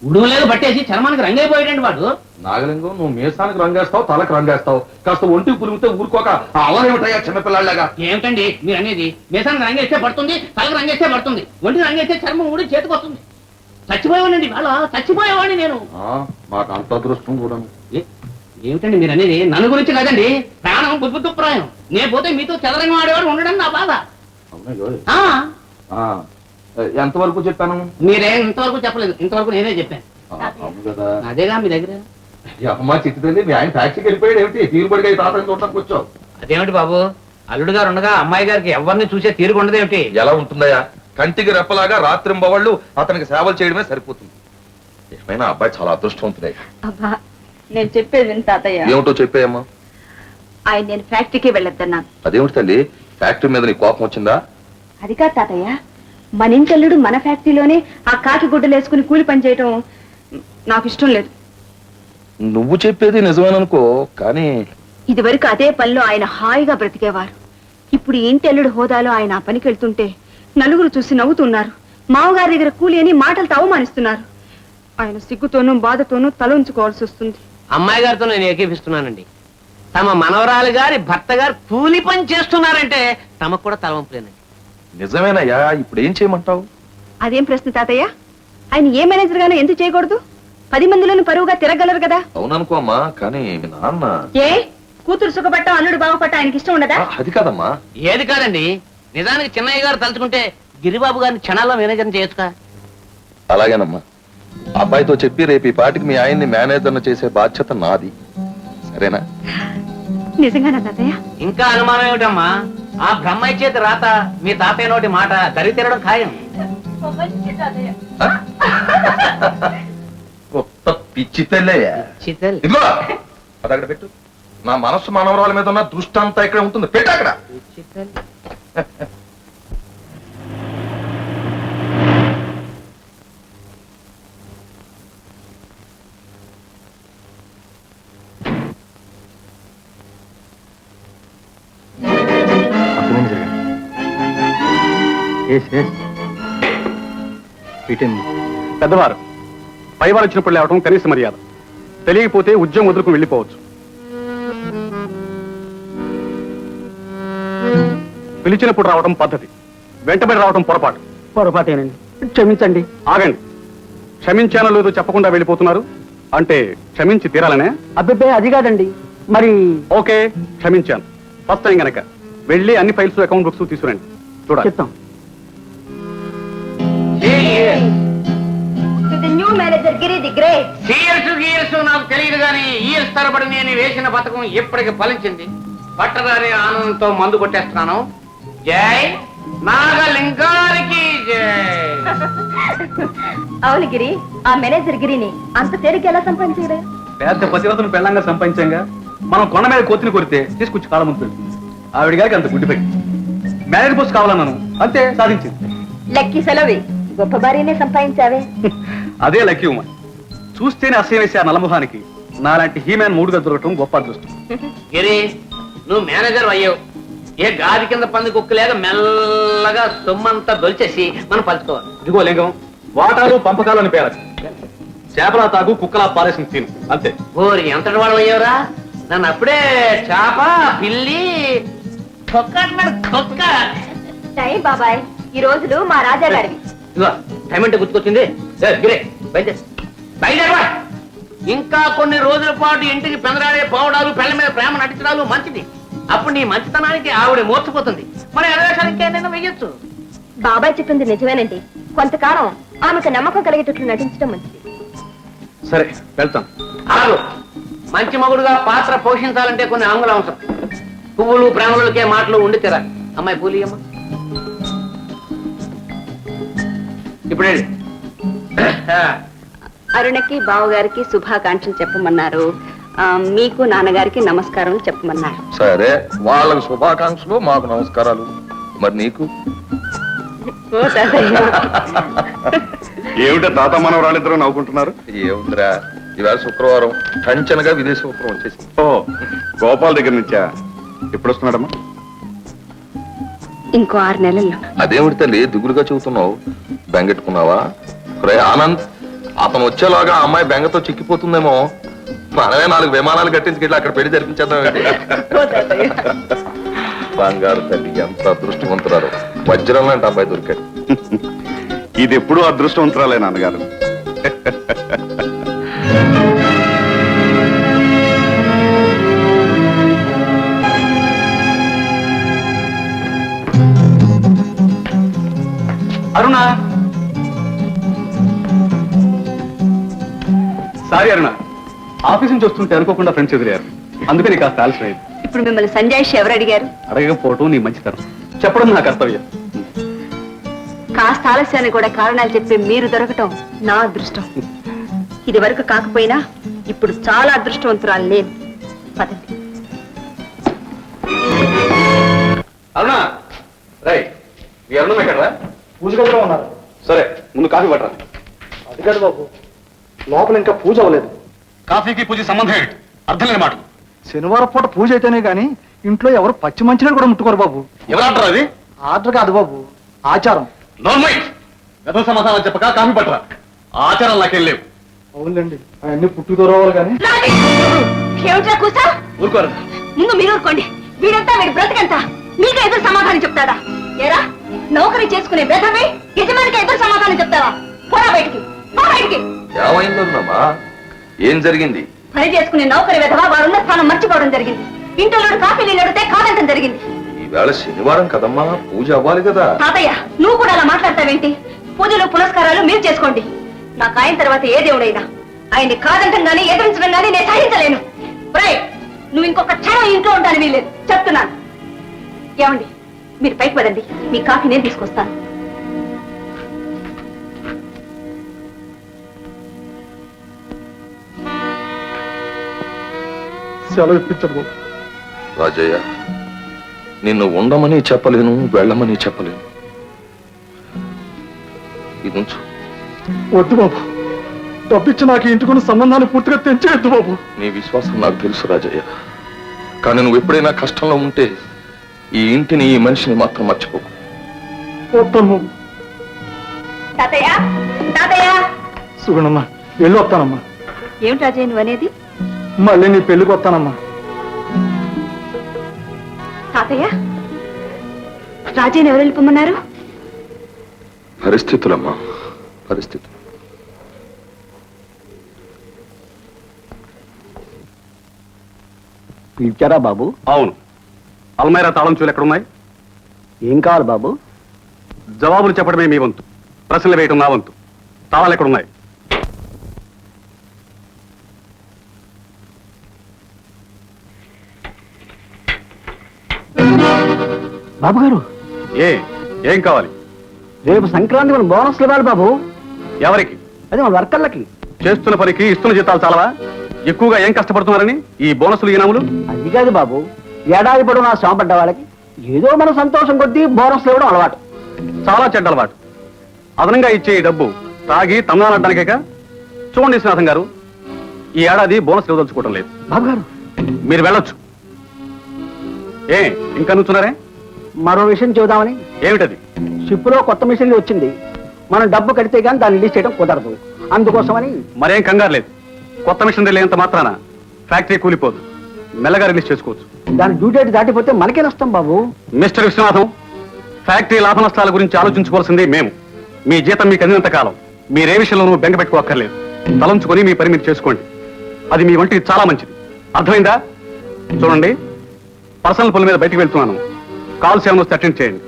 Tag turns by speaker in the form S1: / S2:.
S1: ఉడుము లేదు పట్టేసి చర్మానికి రంగైపోయాడండి వాడు.
S2: నాగలింగం, నువ్వు మీసానికి రంగేస్తావు, తలకు రంగేస్తావు. కాస్త ఒంటికి పులిగితే ఊరుకోక అలా ఏమిటయ్యా చిన్నపిల్లాళ్ళగా?
S1: ఏమిటండి మీరు అనేది? మీసానికి రంగేస్తే పడుతుంది, తలకు రంగేస్తే పడుతుంది, ఒంటికి రంగేస్తే చర్మం ఊడి చేతికి వస్తుంది. చచ్చిపోయేవాడండి వాళ్ళ, చచ్చిపోయేవాడిని నేను.
S2: మాకు అంత అదృష్టం కూడా.
S1: ఏమిటండి మీరు అనేది? నన్ను గురించి కాదండి, ప్రాణం బుద్ధు ప్రాయం. నేను పోతే మీతో చదరంగం ఆడేవాడు ఉండడం నా బాధ.
S2: ఎంతవరకు చెప్పాను?
S1: మీరే ఇంతవరకు చెప్పలేదు, ఇంతవరకు నేనే చెప్పాను.
S2: కదా
S1: అదేగా మీ దగ్గర.
S2: అమ్మా చిట్టి తల్లి, మీ ఆయన ఫ్యాక్టరీకి వెళ్ళిపోయాడు ఏమిటి? తీరుబడిగా తాతని చూడటానికి వచ్చావు.
S1: అదేమిటి బాబు, అల్లుడు గారు ఉండగా అమ్మాయి గారికి ఎవరిని చూసే తీరుగా ఉండదేమిటి?
S2: ఎలా ఉంటుందయ్యా? కంటికి రెప్పలాగా రాత్రింబవళ్ళు అతనికి సేవలు చేయడమే సరిపోతుంది. ఏమైనా అబ్బాయి చాలా అదృష్టవంతుడే.
S3: అబ్బా, నేను చెప్పేది విను తాతయ్య.
S2: ఏమిటో చెప్పేయమ్మా.
S3: ఆయన నేను ఫ్యాక్టరీకి వెళ్ళొద్దన్నాను.
S2: అదేమిటి తల్లి, ఫ్యాక్టరీ మీద నీ కోపం వచ్చిందా?
S3: అది కాదు తాతయ్య, మన ఇంటల్లుడు మన ఫ్యాక్టరీలోనే ఆ కాకి గుడ్డలు వేసుకుని కూలి పని చేయటం నాకు ఇష్టం లేదు.
S2: నువ్వు చెప్పేది నిజమేననుకో, కానీ
S3: ఇదివరకు అదే పనిలో ఆయన హాయిగా బ్రతికేవారు. ఇప్పుడు ఇంటల్లుడు హోదాలో ఆయన ఆ పనికి వెళ్తుంటే నలుగురు చూసి నవ్వుతున్నారు. మామగారి దగ్గర కూలి అని మాటలతో అవమానిస్తున్నారు. ఆయన సిగ్గుతోనూ బాధతోనూ తల ఉంచుకోవాల్సి వస్తుంది.
S1: అమ్మాయి గారితో నేను ఏకీపిస్తున్నానండి. తమ మనవరాలు గారి భర్త గారు కూలి పని చేస్తున్నారంటే తమకు కూడా తలవంపులేనండి.
S2: నిజమేనయ్యా, ఇప్పుడు ఏం చేయమంటావు?
S3: అదేం ప్రశ్న తాతయ్య? ఆయన ఏ మేనేజర్ గానో ఎందుకు చేయకూడదు? 10 మందిలోనూ పరువుగా తిరగలరు కదా.
S2: అవుననుకో అమ్మా, కానీ మీ నాన్న
S3: ఏ కూతురు సుఖపట్ట అల్లుడు బాగుపట్ట ఆయనకి ఇష్టం ఉండదా?
S2: అది కాదమ్మా.
S1: ఏది కాదండి, నిజానికి చిన్నయ్య గారు తలుచుకుంటే గిరిబాబు గారిని క్షణాల్లో మేనేజర్ చేయొచ్చుగా.
S2: అలాగేనమ్మా, అబ్బాయితో చెప్పి రేపు ఈ పాటికి మీ ఆయన్ని మేనేజర్ చేసే బాధ్యత నాది. సరేనా?
S3: నిజంగానా తాతయ్య?
S1: ఇంకా అనుమానం ఏమిటమ్మా? ఆ బ్రహ్మయ్య చేతి రాత మీ తాతయ్య నోటి మాట దరి తిరగడం ఖాయం.
S2: పిచ్చి తెల్లయ్యా. ఇదిగో అదక్కడ పెట్టు. నా మనస్సు మనవరాల మీద ఉన్న దృష్టి అంతా ఇక్కడ ఉంటుంది. పెట్టు అక్కడ.
S4: పెద్దవారు పైవారు వచ్చినప్పుడు లేవటం కనీస మర్యాద. తెలియకపోతే ఉద్యోగం వదులుకు వెళ్ళిపోవచ్చు. పిలిచినప్పుడు రావడం పద్ధతి, వెంటబడి రావడం పొరపాటు.
S1: పొరపాటేనండి, క్షమించండి.
S4: ఆగండి. క్షమించానో లేదో చెప్పకుండా వెళ్ళిపోతున్నారు అంటే క్షమించి తీరాలనే?
S1: అబ్బే అది కాదండి. మరి
S4: ఓకే, క్షమించాను. ఫస్ట్ టైం గనక వెళ్ళి అన్ని ఫైల్స్ అకౌంట్ బుక్స్ తీసుకురండి. చూడాలి.
S1: చెప్తాం. నాకు తెలియదు కానీ ఇయర్స్ తరబడి నేను వేసిన పథకం ఎప్పటికి ఫలించింది. పట్టదారి ఆనందంతో మందు కొట్టేస్తున్నాను. జై నాగలింగానికి జై.
S3: అవును గిరి, ఆ మేనేజర్ గిరిని అంత తేలిక ఎలా సంపాదించారు?
S4: పెద్ద పతివతను పెళ్ళంగా సంపాదించాంగా. మనం కొండ మీద కోతిని కొడితే తీసుకొచ్చి కాలం ముందు పెడుతుంది. ఆవిడ గారికి అంత గుడ్డి పెట్టి మేనేజర్ పోస్ట్ కావాలన్నాను, అంతే సాధించింది.
S3: లక్కీ సెలవి, గొప్ప భార్యనే సంపాదించావే.
S4: అదే లక్కీ ఉమా. చూస్తేనే అసహ్యం వేసే ఆ నల్లముఖానికి నాలాంటి హీమ్యాన్ మూడుగా దొరకటం గొప్ప అదృష్టం.
S1: గిరి, నువ్వు మేనేజర్ అయ్యావు. ఏ గాది కింద పంది కుక్కలేక మెల్లగా సొమ్మంతా దొలిచేసి మనం పంచుకోవాలి.
S4: ఇదిగో లింగం, వాటాలు పంపకాలు అని పేరు. చేపలా తాగు, కుక్కలా పారేసిన తిను, అంతే.
S1: ఓరి ఎంతటి వాడు అయ్యావురా? నన్ను అప్పుడే చేప పిల్లి కుక్క.
S3: బాబాయ్, ఈ రోజులు మా రాజా గారివి.
S1: ఇదిగో టైం అంటే గుర్తుకొచ్చింది. గిరే బయలుదేరవా. ఇంకా కొన్ని రోజుల పాటు ఇంటికి పెందరాడే పోవడాలు, పెళ్లి మీద ప్రేమ నటించడాలు మంచిది. అప్పుడు నీ మంచితనానికి ఆవిడ మోర్చిపోతుంది. మన ఎదవేశాలు ఇంకేదైనా వెయ్యొచ్చు.
S3: బాబాయ్ చెప్పింది నిజమేనండి. కొంతకాలం ఆమెకు నమ్మకం కలిగేటట్లు నటించడం మంచిది.
S4: సరే, వెళ్తాం.
S1: ఆగు. మంచి మగుడుగా పాత్ర పోషించాలంటే కొన్ని ఆంగుల అవసరం. పువ్వులు ప్రేమలకే మాటలు ఉండి తీరా. అమ్మాయి పూలి అమ్మ ఇప్పుడే.
S3: అరుణకి బావగారికి శుభాకాంక్షలు చెప్పమన్నారు. మీకు నాన్నగారికి నమస్కారం చెప్పమన్నారు.
S2: సరే, వాళ్ళకు శుభాకాంక్షలు, మాకు నమస్కారాలు. మరి నీకు?
S4: ఏమిటో తాత మనవరాళ్ళిద్దరూ నవ్వుకుంటున్నారు?
S2: ఏముందిరా, ఈవేళ శుక్రవారం టంచనగా విదేశీ ఉత్తరం వచ్చేసింది.
S4: ఓ, గోపాల్ దగ్గర నుంచా? ఎప్పుడు వస్తున్నాడమ్మా?
S3: ఇంకో 6 నెలల్లో.
S2: అదేమిటి తల్లి దిగులుగా చెబుతున్నావు? బెంగెట్టుకున్నావా? రే ఆనంద్, అతను వచ్చేలాగా ఆ అమ్మాయి బెంగతో చిక్కిపోతుందేమో. మనమే 4 విమానాలు కట్టించుకెళ్ళి అక్కడ పెళ్లి జరిపించేద్దాం. బంగారు తల్లి ఎంత అదృష్టవంతురాలు. వజ్రం లాంటి అబ్బాయి దొరికాడు.
S5: ఇది ఎప్పుడూ అదృష్టవంతురాలే నాన్నగారు.
S4: అరుణ, సారీ అరుణ, ఆఫీస్ నుంచి వస్తుంటే అనుకోకుండా ఫ్రెండ్స్ ఎదురయ్యారు, అందుకని కాస్త ఆలస్యం.
S3: ఇప్పుడు మిమ్మల్ని సంజయ్ ఎవరు అడిగారు?
S4: అడగకపోవటం నీ మంచితనం, చెప్పడం నా కర్తవ్యం.
S3: కాస్త ఆలస్యాన్ని కూడా కారణాలు చెప్పి మీరు దొరకటం నా అదృష్టం. ఇది వరకు కాకపోయినా ఇప్పుడు చాలా అదృష్టవంతురాలు నేను. పదండి.
S4: అరుణ, రైట్, మీ అరుణం ఎక్కడరా? పూజ గదిలో ఉన్నారు. సరే, ముందు కాఫీ పట్టరా. అది కాదు బాబు, లోపల ఇంకా పూజ అవ్వలేదు. కాఫీకి పూజ సంబంధం ఏంటి? అర్థం లేని మాట.
S6: శనివారం పూట పూజ అయితేనే గాని ఇంట్లో ఎవరు పచ్చి మంచినీళ్ళు కూడా ముట్టుకోరు బాబు.
S4: ఎవరు అంటారు అది?
S6: ఆర్డర్ కాదు బాబు, ఆచారం.
S4: గత సమాధానం చెప్పక కాఫీ పట్టరా. ఆచారం నాకేం లేవు.
S6: అవునులేండి, అవన్నీ పుట్టుకు రావాలి కానీ.
S3: ఏమిట్రా కూసా?
S4: ఊరుకోరు.
S3: ముందు మీరు ఊరుకోండి. వీడంతా వీడి బ్రతకంతా మీకు ఎదురు సమాధానం చెప్తాడా? ఏరా, నౌకరీ చేసుకునే బెదవి యజమానికి ఎదురు సమాధానం చెప్తావా? పోరా బయటికి, పో బయటికి.
S2: ఏమైందమ్మా? ఏం జరిగింది?
S3: పని చేసుకునే నౌకరీ వెధవా వాడున్న స్థానం మర్చిపోవడం జరిగింది. ఇంట్లో కాఫీలు నడితే కాదంటం జరిగింది.
S2: ఈవేళ శనివారం కదమ్మా, పూజ అవ్వాలి కదా.
S3: తాతయ్య, నువ్వు కూడా అలా మాట్లాడతావేంటి? పూజలు పునస్కారాలు మీరు చేసుకోండి. నాకు ఆయన తర్వాత ఏ దేవుడైనా ఆయన్ని కాదంటం గానీ ఎదిరించడం గానీ నేను సహించలేను. రైట్, నువ్వు ఇంకొక క్షణం ఇంట్లో ఉంటాను వీల్లేదు, చెప్తున్నాను. ఏమండి, మీరు పైకి పదండి, మీ కాఫీ నేను తీసుకొస్తాను.
S6: సెలవు ఇప్పించదు బాబు.
S2: రాజయ్య, నిన్ను ఉండమని చెప్పలేను, వెళ్ళమని చెప్పలేను. ఇది ఉంచు.
S6: వద్దు బాబు, డబ్బిచ్చి నాకు ఇంటికున్న సంబంధాన్ని పూర్తిగా తెంచేయద్దు బాబు.
S2: నీ విశ్వాసం నాకు తెలుసు రాజయ్య, కానీ నువ్వు ఎప్పుడైనా కష్టంలో ఉంటే ఈ ఇంటిని, ఈ మనిషిని మాత్రం మర్చిపోకు.
S6: వస్తాను బాబు.
S3: తాతయ్య, తాతయ్య.
S6: సుగుణమ్మా, వెళ్ళి వస్తానమ్మా.
S3: ఏమిటి రాజయ్య నువ్వు అనేది?
S6: మళ్ళీ నీ పెళ్లికి వస్తానమ్మా.
S3: తాతయ్య, రాజయ్యని ఎవరు వెళ్ళిపోమన్నారు?
S2: పరిస్థితులమ్మా, పరిస్థితులు.
S6: పిలిచారా బాబు?
S4: అవును. అల్మైరా తాళం చూలు ఎక్కడున్నాయి?
S6: ఏం కావాలి బాబు?
S4: జవాబులు చెప్పడమే మీ వంతు, ప్రశ్నలు వేయటం నా వంతు. తాళాలు ఎక్కడున్నాయి?
S6: బాబు గారు,
S4: ఏం కావాలి?
S6: రేపు సంక్రాంతి మన బోనస్లు ఇవ్వాలి బాబు.
S4: ఎవరికి?
S6: అది మన వర్కర్లకి.
S4: చేస్తున్న పనికి ఇస్తున్న జీతాలు చాలవా? ఎక్కువగా ఏం కష్టపడుతున్నారని ఈ బోనసులు ఈనాములు?
S6: అది కాదు బాబు, ఏడాది పొడవు నా శ్రమ పడ్డ వాళ్ళకి ఏదో మన సంతోషం కొద్దీ బోనస్లు ఇవ్వడం అలవాటు.
S4: చాలా చెడ్డ అలవాటు. అదనంగా ఇచ్చే ఈ డబ్బు తాగి తమ్మాలడ్డానికేక. చూడండి శ్రీనాథం గారు, ఈ ఏడాది బోనస్ ఇవ్వదలుచుకోవడం లేదు.
S6: బాబు గారు,
S4: మీరు వెళ్ళొచ్చు. ఇంకా నుంచున్నారే?
S6: మరో విషయం చెబుదామని.
S4: ఏమిటది?
S6: షిప్లో కొత్త మిషన్ వచ్చింది. మనం డబ్బు కడితే గానీ దాన్ని రిలీజ్ చేయడం కుదరదు. అందుకోసమని.
S4: మరేం కంగారు లేదు. కొత్త మిషన్ లేనంత మాత్రాన ఫ్యాక్టరీ కూలిపోదు. మెల్లగా రిలీజ్ చేసుకోవచ్చు.
S6: దాని డ్యూ డేట్ దాటిపోతే మనకే నష్టం బాబు.
S4: మిస్టర్ విశ్వనాథం, ఫ్యాక్టరీ లాభ నష్టాల గురించి ఆలోచించుకోవాల్సింది మేము. మీ జీతం మీకు అందినంత కాలం మీరే విషయంలోనూ బెంగ పెట్టుకోక్కర్లేదు. తలంచుకొని మీ పని మీరు చేసుకోండి. అది మీ వంటికి చాలా మంచిది. అర్థమైందా? చూడండి, పర్సనల్ పనుల మీద బయటికి వెళ్తున్నాను. కాల్స్ ఏమైనా వస్తే అటెండ్ చేయండి.